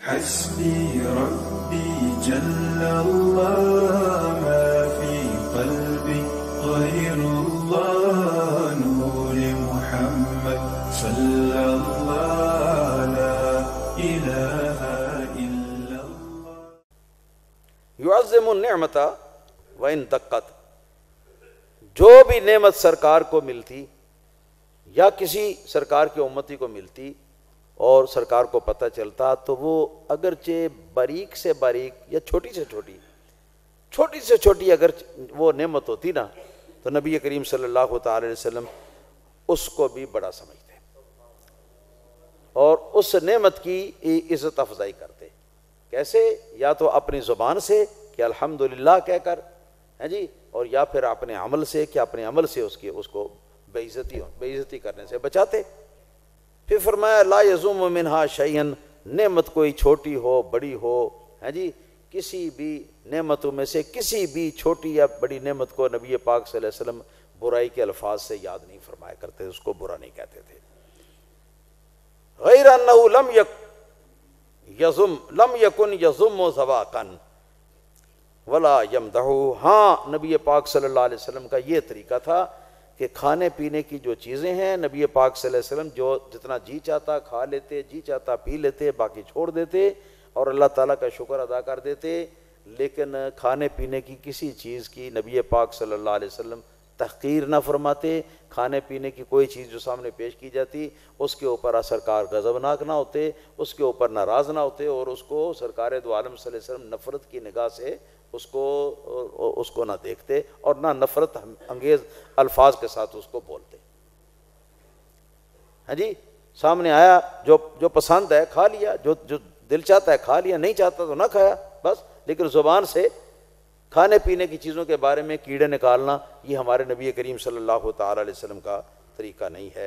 हस्बी रब्बी जल्लल्लाह मा फी क़ल्बी ग़ैरुल्लाह नूर मुहम्मद सल्लल्लाहु ला इलाहा इल्लल्लाह। युअज़्ज़िमु निअमता व इन दक्कत, जो भी नेमत सरकार को मिलती या किसी सरकार की उम्मती को मिलती और सरकार को पता चलता, तो वो अगरचे बारीक से बारीक या छोटी से छोटी अगर वो नेमत होती ना, तो नबी करीम सल्लल्लाहु अलैहि वसल्लम उसको भी बड़ा समझते और उस नेमत की इज्जत अफजाई करते। कैसे? या तो अपनी ज़ुबान से कि अल्हम्दुलिल्लाह कहकर, है जी, और या फिर अपने अमल से कि अपने अमल से उसको बेइज्जती करने से बचाते। फिर फरमाया ला यज़ुम मिनहा शैअन, नेमत कोई छोटी हो बड़ी हो, है जी, किसी भी नेमतों में से किसी भी छोटी या बड़ी नेमत को नबी पाक सल्लल्लाहु अलैहि वसल्लम बुराई के अल्फाज से याद नहीं फरमाया करते, उसको बुरा नहीं कहते थे। गैर अन्नहु लम यकुन यज़ुम ज़वाकन वला यमदहु। हाँ, नबी पाक सल्लल्लाहु अलैहि वसल्लम का ये तरीका था कि खाने पीने की जो चीज़ें हैं, नबी पाक सल्लल्लाहु अलैहि वसल्लम जो जितना जी चाहता खा लेते, जी चाहता पी लेते, बाकी छोड़ देते और अल्लाह ताला का शुक्र अदा कर देते। लेकिन खाने पीने की किसी चीज़ की नबी पाक सल्लल्लाहु अलैहि वसल्लम तहकीर ना फरमाते। खाने पीने की कोई चीज़ जो सामने पेश की जाती उसके ऊपर सरकार गज़बनाक ना होते, उसके ऊपर नाराज़ ना होते और उसको सरकार दो आलम सल्लल्लाहु अलैहि वसल्लम नफ़रत की निगाह से उसको ना देखते और ना नफ़रत अंगेज़ अल्फाज के साथ उसको बोलते। हाँ जी, सामने आया जो पसंद है खा लिया, जो दिल चाहता है खा लिया, नहीं चाहता तो ना खाया बस। लेकिन ज़ुबान से खाने पीने की चीज़ों के बारे में कीड़े निकालना, ये हमारे नबी करीम सल्लल्लाहु अलैहि वसल्लम का तरीका नहीं है।